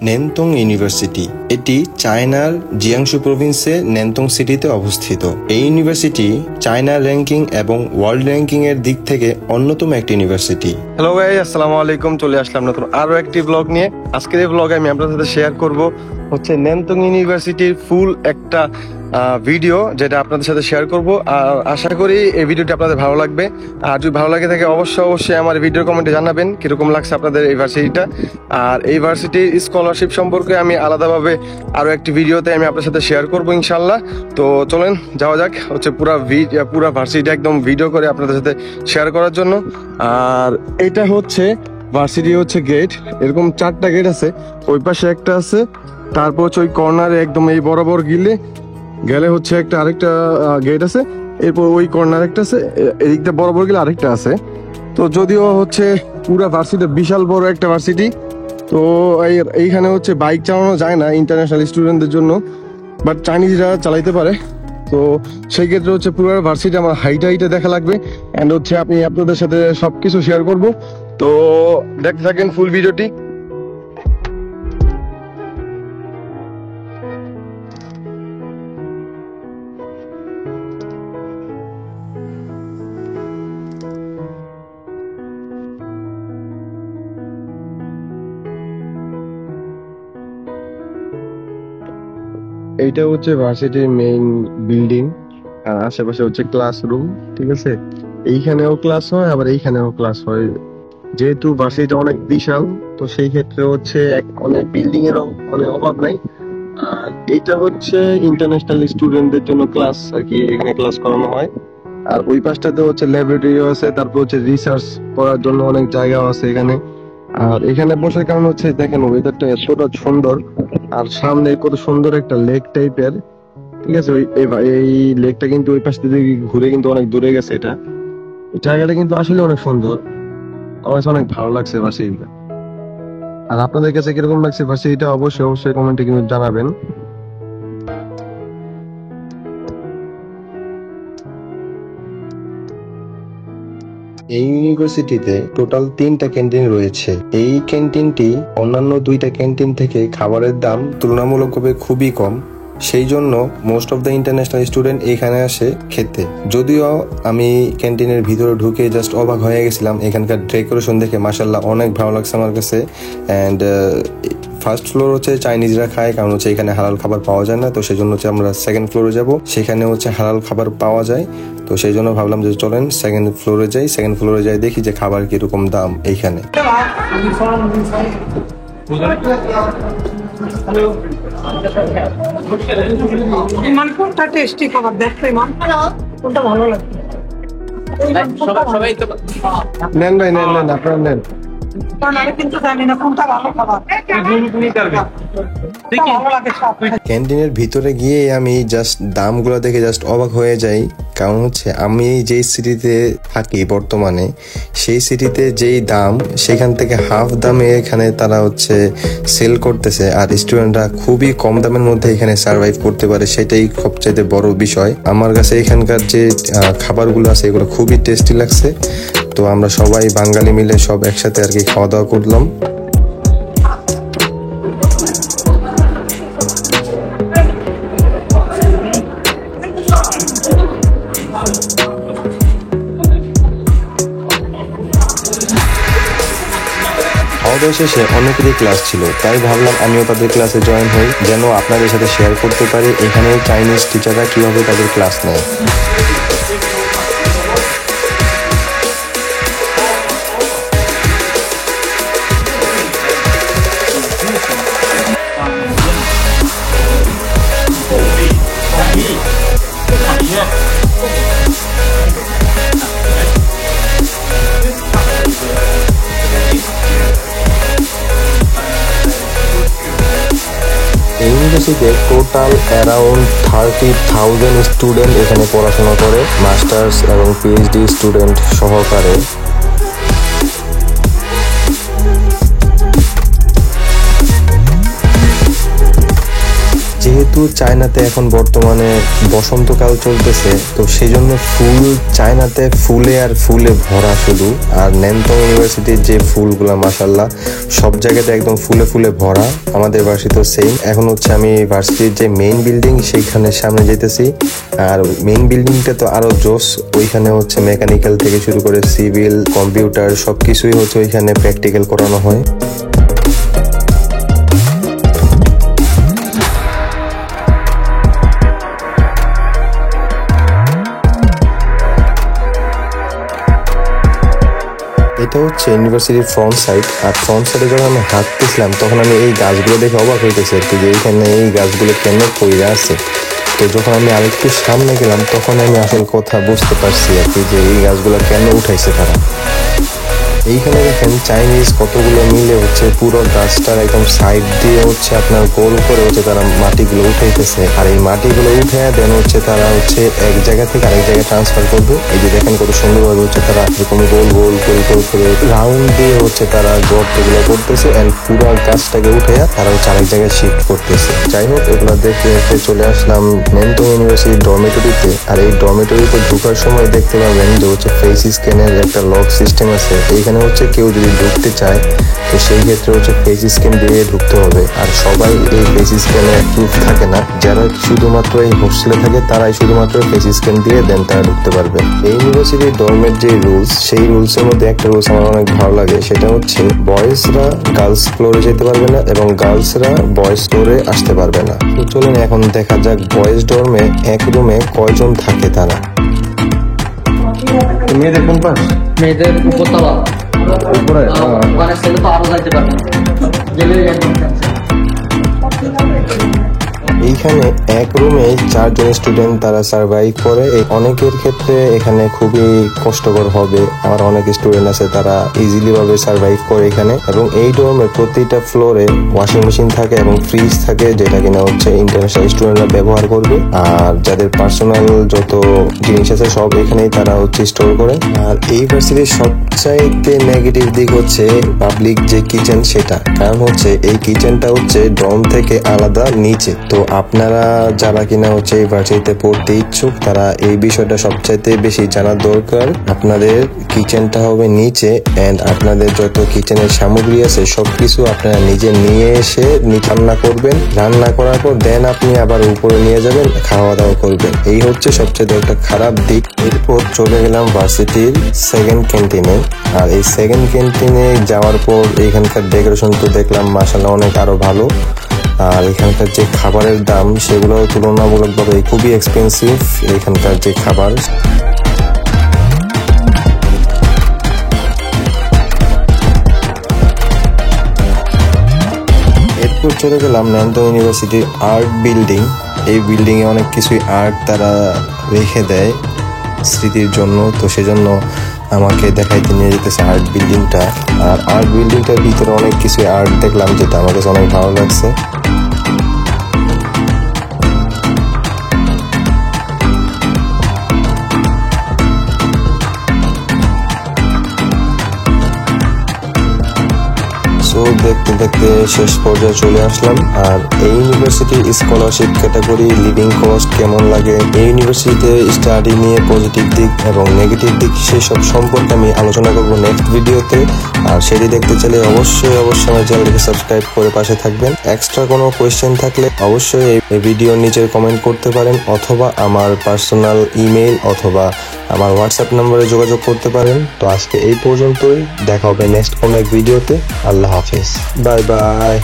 নেনতং university এটি চায়নার Jiangsu প্রভিন্সে নেনতং সিটিতে অবস্থিত। এই ইউনিভার্সিটি চায়না র্যাঙ্কিং এবং ওয়ার্ল্ড র্যাঙ্কিং এর দিক থেকে অন্যতম একটি ইউনিভার্সিটি। হ্যালো গাইস, আসসালামু আলাইকুম। চলে আসলাম নতুন আরো একটি ব্লগ নিয়ে। আজকের এই ব্লগে আমি আপনাদের সাথে শেয়ার করব হচ্ছে নেনতং ইউনিভার্সিটির ফুল একটা ভিডিও, যেটা আপনাদের সাথে শেয়ার করব। আর আশা করি এই ভিডিওটি আপনাদের ভালো লাগবে। আর যদি ভালো লাগে থাকে অবশ্যই আমার ভিডিও কমেন্টে জানাবেন কিরকম লাগছে আপনাদের এই ভার্সিটিটা। আর এই ভার্সিটির স্কলারশিপ সম্পর্কে আমি আলাদাভাবে আরো একটি ভিডিওতে আমি আপনার সাথে শেয়ার করবো ইনশাল্লাহ। তো চলেন যাওয়া যাক হচ্ছে পুরা ভার্সিটি একদম ভিডিও করে আপনাদের সাথে শেয়ার করার জন্য। আর এটা হচ্ছে ভার্সিটি হচ্ছে গেট, এরকম 4টা গেট আছে। ওই পাশে একটা আছে, তারপর হচ্ছে ওই কর্নারে একদম এই বরাবর গেলে হচ্ছে আরেকটা গেট আছে। এরপর ওই কর্নার একটা আছে, এইদিকটা বরাবর গেলে আরেকটা আছে। তো যদিও হচ্ছে পুরা ভার্সিটি বিশাল বড় একটা ভার্সিটি, তো এইখানে হচ্ছে বাইক চালানো যায় না ইন্টারন্যাশনাল স্টুডেন্টদের জন্য, বাট চাইনিজরা চালাইতে পারে। তো সেই ক্ষেত্রে হচ্ছে পুরো ভার্সিটি আমার হাইটে দেখা লাগবে, অ্যান্ড হচ্ছে আমি আপনাদের সাথে সবকিছু শেয়ার করব। তো দেখতে থাকেন ফুল ভিডিওটি। এইটা হচ্ছে ভার্সিটির মেইন বিল্ডিং, আর আশেপাশে হচ্ছে ক্লাসরুম। ঠিক আছে, এইখানেও ক্লাস হয় আবার এইখানেও ক্লাস হয়। যেহেতু ভার্সিটিটা অনেক বিশাল, তো সেই ক্ষেত্রে হচ্ছে অনেক বিল্ডিং এর অনেক অভাব নাই। আর এইটা হচ্ছে ইন্টারন্যাশনাল স্টুডেন্টদের জন্য ক্লাস আর কি, এখানে ক্লাস করানো হয়। আর ওই পাশটাতে হচ্ছে ল্যাবরেটরিও আছে, তারপর হচ্ছে রিসার্চ করার জন্য অনেক জায়গাও আছে এখানে। আর এখানে বসার কারণ হচ্ছে দেখেন ওয়েদারটা এতটা সুন্দর, আর সামনে কত সুন্দর একটা লেক টাইপের। ঠিক আছে, এই লেকটা কিন্তু ওই পাশ থেকে ঘুরে কিন্তু অনেক দূরে গেছে। এটা জায়গাটা কিন্তু আসলে অনেক সুন্দর, আমার কাছে অনেক ভালো লাগছে ভার্সিটিটা। আর আপনাদের কাছে কিরকম লাগছে ভার্সিটিটা অবশ্যই কমেন্টে কিন্তু জানাবেন। এই ইউনিভার্সিটিতে টোটাল 3টা ক্যান্টিন রয়েছে। এই ক্যান্টিনটি অন্যান্য 2টা ক্যান্টিন থেকে খাবারের দাম তুলনামূলকভাবে খুবই কম, সেই জন্য most of the international student এখানে আসে খেতে। যদিও আমি ক্যান্টিনের ভিতরে ঢুকে জাস্ট অবাক হয়ে গেছিলাম, এখানকার ডেকোরেশন দেখে মাশাআল্লাহ অনেক ভালো লাগছে আমার কাছে। অ্যান্ড ফার্স্ট ফ্লোর হচ্ছে চাইনিজরা খায়, কারণ হচ্ছে এখানে হালাল খাবার পাওয়া যায় না। তো সেই জন্য হচ্ছে আমরা সেকেন্ড ফ্লোরে যাব, সেখানে হচ্ছে হালাল খাবার পাওয়া যায়। তো সেই জন্য ভাবলাম যে চলেন সেকেন্ড ফ্লোরে যাই দেখি যে খাবার কিরকম দাম এইখানে। কোনটা টেস্টি খাবার দেখতে কোনটা ভালো লাগে? নেন ভাই, নেন আপনারা নেন। ক্যান্টিনের ভিতরে গিয়ে আমি জাস্ট দামগুলো দেখে জাস্ট অবাক হয়ে যাই, কারণ হচ্ছে আমি যেই সিটিতে থাকি বর্তমানে, সেই সিটিতে যেই দাম সেখান থেকে হাফ দামে এখানে তারা হচ্ছে সেল করতেছে। আর স্টুডেন্টরা খুবই কম দামের মধ্যে এখানে সার্ভাইভ করতে পারে, সেটাই সবচাইতে বড় বিষয়। আমার কাছে এখানকার যে খাবারগুলো আছে এগুলো খুবই টেস্টি লাগছে। তো আমরা সবাই বাঙালি মিলে সব একসাথে আর কি খাওয়া দাওয়া করলাম। খাওয়া দাওয়া শেষে অনেকেরই ক্লাস ছিল, তাই ভাবলাম আমিও তাদের ক্লাসে জয়েন হই, যেন আপনাদের সাথে শেয়ার করতে পারি এখানে চাইনিজ টিচাররা কিভাবে তাদের ক্লাস নেয়। ইউনিভার্সিটিতে টোটাল অ্যারাউন্ড 30,000 স্টুডেন্ট এখানে পড়াশোনা করে, মাস্টার্স এবং পিএইচডি স্টুডেন্ট সহকারে। যেহেতু যেহেতু চায়নাতে এখন বর্তমানে বসন্তকাল চলতেছে, তো সেই জন্য ফুল চায়নাতে ফুলে আর ফুলে ভরা শুধু। আর ন্যানতং ইউনিভার্সিটির যে ফুলগুলা মাশাআল্লাহ সব জায়গাতে একদম ফুলে ফুলে ভরা। আমাদের ভার্সিটিও সেম। এখন হচ্ছে আমি ভার্সিটির যে মেইন বিল্ডিং সেইখানে সামনে যেতেছি। আর মেইন বিল্ডিংটা তো আরো জোস। ওইখানে হচ্ছে মেকানিক্যাল থেকে শুরু করে সিভিল, কম্পিউটার সবকিছুই হচ্ছে ওইখানে প্র্যাকটিক্যাল করানো হয়। এটা হচ্ছে ইউনিভার্সিটির ফ্রন্ট সাইড। আর ফ্রন্ট সাইডে যখন আমি হাঁটতেছিলাম তখন আমি এই গাছগুলো দেখে অবাক হইতেছি আর কি, যে এইখানে এই গাছগুলো কেন পইরা আছে। তো যখন আমি আরেকটু সামনে গেলাম তখন আমি আসল কথা বুঝতে পারছি আর কি, যে এই গাছগুলো কেন উঠাইছে তারা। এইখানে দেখেন চাইনিজ কতগুলো মিলে হচ্ছে পুরো গাছটার একদম সাইড দিয়ে হচ্ছে আপনার গোল করে হচ্ছে তারা মাটিগুলো উঠাইতেছে। আর এই মাটিগুলো উঠে দেন হচ্ছে তারা হচ্ছে এক জায়গা থেকে আরেক জায়গায় ট্রান্সফার করবে। এই যে দেখেন কত সুন্দরভাবে হচ্ছে তারা এরকম গোল গোল গোল গোল করে রাউন্ড দিয়ে হচ্ছে তারা গর্তগুলো করতেছে। এন্ড পুরো গাছটাকে উঠে তারা হচ্ছে আরেক জায়গায় শিফট করতেছে। যাই হোক, এগুলো দেখতে দেখতে চলে আসলাম ন্যানতং ইউনিভার্সিটির ডরমেটরিতে। আর এই ডরমেটরিতে ঢোকার সময় দেখতে পাবেন যে হচ্ছে ফেস স্ক্যানের একটা লক সিস্টেম আছে। এইখানে হচ্ছে কেউ যদি ঢুকতে চায় তো সেই ক্ষেত্রে হচ্ছে ফেস স্ক্যান দিয়ে ঢুকতে হবে। আর সবাই এই ফেস স্ক্যানে প্রুফ থাকে না, যারা শুধুমাত্র এই হোস্টেলে থাকে তারাই শুধুমাত্র ফেস স্ক্যান দিয়ে দেন তারা ঢুকতে পারবে। এই ইউনিভার্সিটির ডরমের যে রুলস, সেই রুলসের মধ্যে একটা রুলস আমার অনেক ভালো লাগে, সেটা হচ্ছে বয়েজরা গার্লস ফ্লোরে যেতে পারবে না এবং গার্লসরা বয়েজ ফ্লোরে আসতে পারবে না। তো চলুন এখন দেখা যাক বয়েজ ডরমে এক রুমে কয়জন থাকে তারা। মেয়েদের কোন পাশ? মেয়েদের উপরতলা উপরে ওখানে ছেলে তো আরো যাইতে পারবে গেলে এইখানে এক রুমে 4 জন স্টুডেন্ট তারা সার্ভাইভ করে। অনেকের ক্ষেত্রে এখানে খুবই কষ্টকর হবে, আর অনেক স্টুডেন্ট আছে তারা ইজিলি ভাবে সার্ভাইভ করে এখানে। এবং এই ডোমে প্রতিটা ফ্লোরে ওয়াশিং মেশিন থাকে এবং ফ্রিজ থাকে, যেটা কিনা হচ্ছে ইন্টারন্যাশনাল স্টুডেন্টরা ব্যবহার করবে। আর যাদের পার্সোনাল যত জিনিস আছে সব এখানেই তারা হচ্ছে স্টোর করে। আর এই ভার্সিটির সবচাইতে নেগেটিভ দিক হচ্ছে পাবলিক যে কিচেন সেটা। কারণ হচ্ছে এই কিচেনটা হচ্ছে ডোম থেকে আলাদা নিচে। তো আপনারা যারা কিনা হচ্ছে এই ভার্সিটিতে পড়তে ইচ্ছুক তারা এই বিষয়টা সবচাইতে বেশি জানার দরকার। আপনাদের কিচেনটা হবে নিচে এন্ড আপনাদের যত কিচেনের সামগ্রী আছে সবকিছু আপনারা নিজে নিয়ে এসে রান্না করবেন। রান্না করার পর দেন আপনি আবার উপরে নিয়ে যাবেন, খাওয়া দাওয়া করবেন। এই হচ্ছে সবচেয়ে একটা খারাপ দিক। এরপর চলে গেলাম ভার্সিটির সেকেন্ড ক্যান্টিনে। আর এই সেকেন্ড ক্যান্টিনে যাওয়ার পর এখানকার ডেকোরেশন তো দেখলাম মাশাআল্লাহ অনেক আরো ভালো। আর এখানকার যে খাবারের দাম সেগুলো তুলনামূলকভাবে খুবই এক্সপেন্সিভ এখানকার যে খাবার। এরপর চলে গেলাম ন্যানতং ইউনিভার্সিটির আর্ট বিল্ডিং। এই বিল্ডিং এ অনেক কিছুই আর্ট তারা রেখে দেয় স্মৃতির জন্য, তো সেজন্য আমাকে দেখাইতে নিয়ে যেতেছে আর্ট বিল্ডিংটা। আর আর্ট বিল্ডিংটার ভিতরে অনেক কিছু আর্ট দেখলাম যেটা আমার কাছে অনেক ভালো লাগছে। দেখতে দেখতে শেষ পর্যায়ে চলে আসলাম। আর এই ইউনিভার্সিটির স্কলারশিপ ক্যাটাগরি, লিভিং কস্ট কেমন লাগে, এই ইউনিভার্সিটিতে স্টাডি নিয়ে পজিটিভ দিক এবং নেগেটিভ দিক সেসব সম্পর্কে আমি আলোচনা করব নেক্সট ভিডিওতে। আর সেটি দেখতে চাইলে অবশ্যই আমার চ্যানেলকে সাবস্ক্রাইব করে পাশে থাকবেন। এক্সট্রা কোনো কোয়েশ্চেন থাকলে অবশ্যই এই ভিডিওর নিচে কমেন্ট করতে পারেন, অথবা আমার পার্সোনাল ইমেইল অথবা আমার হোয়াটসঅ্যাপ নম্বরে যোগাযোগ করতে পারেন। তো আজকে এই পর্যন্তই, দেখা হবে নেক্সট কোনো এক ভিডিওতে। আল্লাহ হাফেজ, বাই বাই।